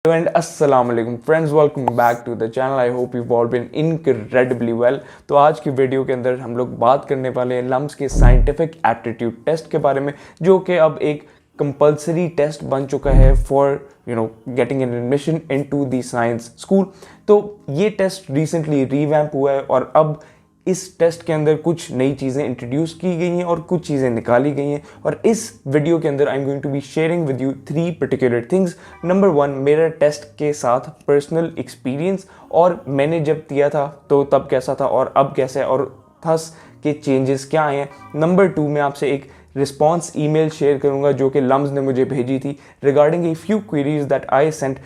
And अस्सलाम वालेकुम friends, welcome back to the channel. I hope you all been incredibly well. तो आज की वीडियो के अंदर हम लोग बात करने वाले हैं लम्स के साइंटिफिक एप्टीट्यूड टेस्ट के बारे में, जो कि अब एक कंपलसरी टेस्ट बन चुका है for getting an admission into the science school. तो ये टेस्ट रिसेंटली रीवैम्प हुआ है और अब इस टेस्ट के अंदर कुछ नई चीज़ें इंट्रोड्यूस की गई हैं और कुछ चीज़ें निकाली गई हैं। और इस वीडियो के अंदर I am going to be sharing with you 3 particular things. Number 1, मेरा टेस्ट के साथ पर्सनल एक्सपीरियंस, और मैंने जब दिया था तो तब कैसा था और अब कैसा है, और थस के चेंजेस क्या आए हैं। नंबर 2, मैं आपसे एक रिस्पॉन्स ईमेल शेयर करूंगा जो कि लम्स ने मुझे भेजी थी regarding a few queries that I sent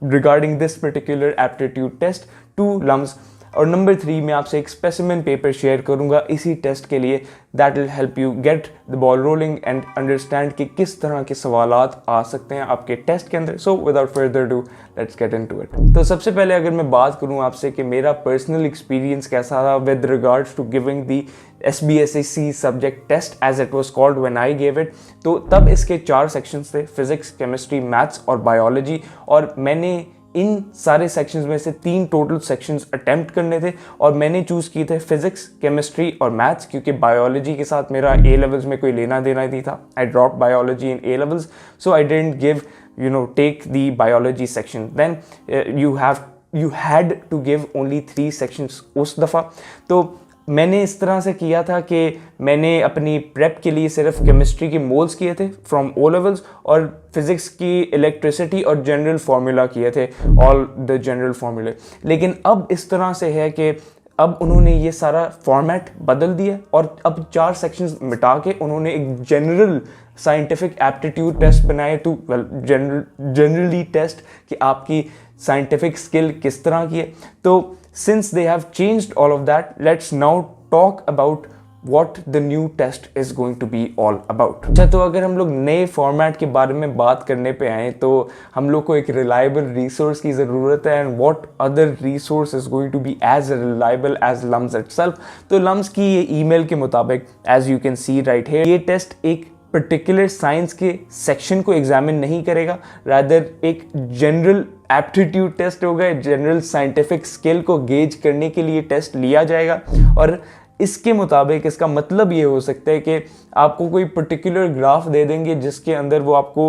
regarding this particular aptitude test to LUMS. और नंबर 3, मैं आपसे एक स्पेसिमेन पेपर शेयर करूंगा इसी टेस्ट के लिए, that will help you get the ball rolling and understand कि किस तरह के सवालात आ सकते हैं आपके टेस्ट के अंदर। So without further do let's get into it. तो सबसे पहले अगर मैं बात करूं आपसे कि मेरा पर्सनल एक्सपीरियंस कैसा था with regards to giving the SBSAC subject test as it was called when I gave it, तो तब इसके 4 सेक्शंस थे, फिजिक्स, केमिस्ट्री, मैथ्स और बायोलॉजी। और मैंने इन सारे सेक्शंस में से 3 टोटल सेक्शंस अटेम्प्ट करने थे और मैंने चूज़ किए थे फिजिक्स, केमिस्ट्री और मैथ्स, क्योंकि बायोलॉजी के साथ मेरा A लेवल्स में कोई लेना देना नहीं था। I drop biology in A levels, so I didn't give take the biology section. Then you had to give only 3 sections उस दफ़ा। तो मैंने इस तरह से किया था कि मैंने अपनी प्रेप के लिए सिर्फ केमिस्ट्री के मोल्स किए थे फ्रॉम O लेवल्स, और फिज़िक्स की इलेक्ट्रिसिटी और जनरल फार्मूला किए थे, ऑल द जनरल फार्मूले। लेकिन अब इस तरह से है कि अब उन्होंने ये सारा फॉर्मेट बदल दिया और अब 4 सेक्शंस मिटा के उन्होंने एक जनरल साइंटिफिक एप्टीट्यूड टेस्ट बनाए टू जनरली टेस्ट कि आपकी साइंटिफिक स्किल किस तरह की है। तो since they have changed all of that, let's now talk about what the new test is going to be all about। अच्छा, तो अगर हम लोग नए फॉर्मेट के बारे में बात करने पे आए तो हम लोग को एक रिलायबल रिसोर्स की ज़रूरत है, and what other resource is going to be as reliable as LUMS itself. तो लम्स की ये ईमेल के मुताबिक, as you can see right here, ये टेस्ट एक पर्टिकुलर साइंस के सेक्शन को एग्जामिन नहीं करेगा, रादर एक जनरल एप्टीट्यूड टेस्ट होगा, जनरल साइंटिफिक स्किल को गेज करने के लिए टेस्ट लिया जाएगा। और इसके मुताबिक इसका मतलब ये हो सकता है कि आपको कोई पर्टिकुलर ग्राफ दे देंगे जिसके अंदर वो आपको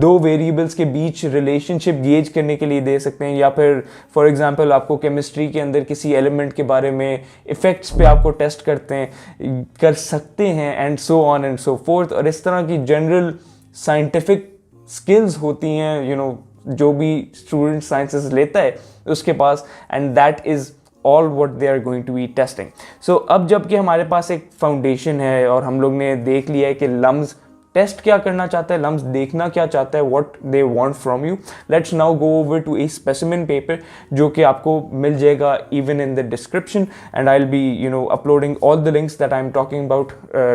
2 वेरिएबल्स के बीच रिलेशनशिप गेज करने के लिए दे सकते हैं, या फिर फॉर एग्जांपल आपको केमिस्ट्री के अंदर किसी एलिमेंट के बारे में इफ़ेक्ट्स पे आपको टेस्ट कर सकते हैं, and so on and so fourth. और इस तरह की जनरल साइंटिफिक स्किल्स होती हैं जो भी स्टूडेंट साइंसेस लेता है उसके पास, and that is all what they are going to be testing. So अब जबकि हमारे पास एक फाउंडेशन है और हम लोग ने देख लिया है कि लम्स टेस्ट क्या करना चाहता है, लम्स देखना क्या चाहता है, what they want from you, let's now go over to a specimen paper जो कि आपको मिल जाएगा even in the description, and I will be uploading all the links that I am talking about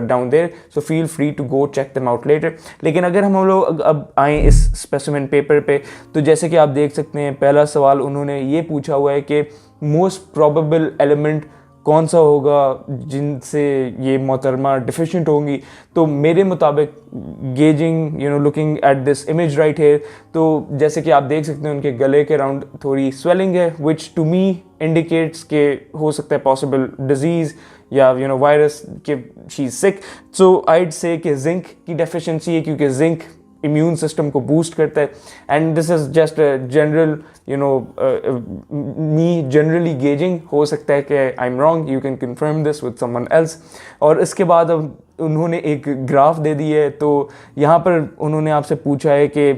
down there, so feel free to go check them out later. लेकिन अगर हम लोग अब आए इस स्पेसिमेन पेपर पे, तो जैसे कि आप देख सकते हैं, पहला सवाल उन्होंने ये पूछा हुआ है कि मोस्ट प्रोबेबल एलिमेंट कौन सा होगा जिनसे ये मोहतरमा डिफिशिएंट होंगी। तो मेरे मुताबिक gauging looking at this image right here, तो जैसे कि आप देख सकते हैं उनके गले के अराउंड थोड़ी स्वेलिंग है, विच टू मी इंडिकेट्स के हो सकता है पॉसिबल डिजीज़ या वायरस के she is sick. So I'd say कि जिंक की डेफिशिएंसी है, क्योंकि जिंक इम्यून सिस्टम को बूस्ट करता है, and this is just general me generally gauging. हो सकता है कि I am wrong, you can confirm this with someone else. और इसके बाद अब उन्होंने एक ग्राफ दे दी है, तो यहाँ पर उन्होंने आपसे पूछा है कि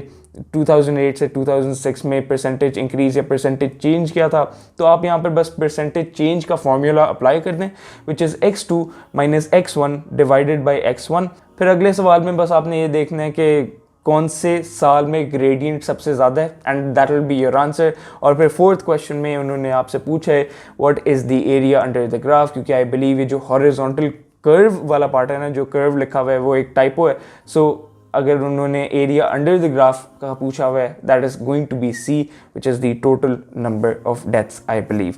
2008 से 2006 में परसेंटेज इंक्रीज या परसेंटेज चेंज क्या था। तो आप यहाँ पर बस परसेंटेज चेंज का फॉर्मूला अप्लाई कर दें, which is x2 minus x1 divided by x1। फिर अगले सवाल में बस आपने ये देखना है कि कौन से साल में ग्रेडियंट सबसे ज़्यादा है, and that will be your answer. और फिर 4th क्वेश्चन में उन्होंने आपसे पूछा है what is the area under the graph, क्योंकि आई बिलीव ये जो हॉरिजॉन्टल कर्व वाला पार्ट है ना, जो कर्व लिखा हुआ है वो एक टाइपो है। सो अगर उन्होंने एरिया अंडर द ग्राफ का पूछा हुआ है, that is going to be C, which is the total number of deaths I believe.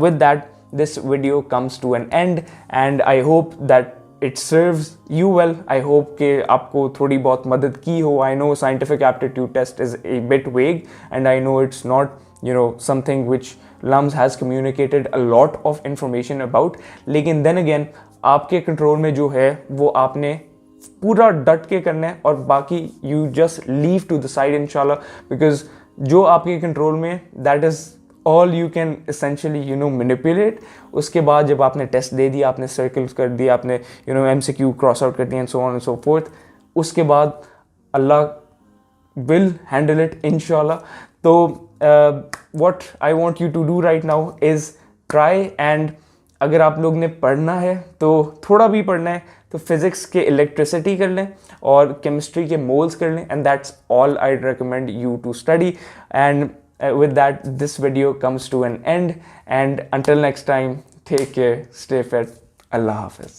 With that this video comes to an end, and I hope that it serves you well. I hope कि आपको थोड़ी बहुत मदद की हो। I know scientific aptitude test is a bit vague and I know it's not something which LUMS has communicated a lot of information about, लेकिन then again आपके control में जो है वो आपने पूरा डट के करना है और बाकी you just leave to the side इंशाल्लाह, बिकॉज जो आपके कंट्रोल में that is all you can essentially manipulate. उसके बाद जब आपने टेस्ट दे दिया, आपने सर्कल्स कर दिया, आपने MCQ क्रॉस आउट कर दिया and so on and so fourth, उसके बाद अल्लाह will handle it inshallah. So what I want you to do right now is try and अगर आप लोग ने पढ़ना है तो थोड़ा भी पढ़ना है तो फिज़िक्स के इलेक्ट्रिसिटी कर लें और केमिस्ट्री के मोल्स कर लें, and that's all I recommend you to study. And with that this video comes to an end, and until next time, take care, stay fit, Allah Hafiz.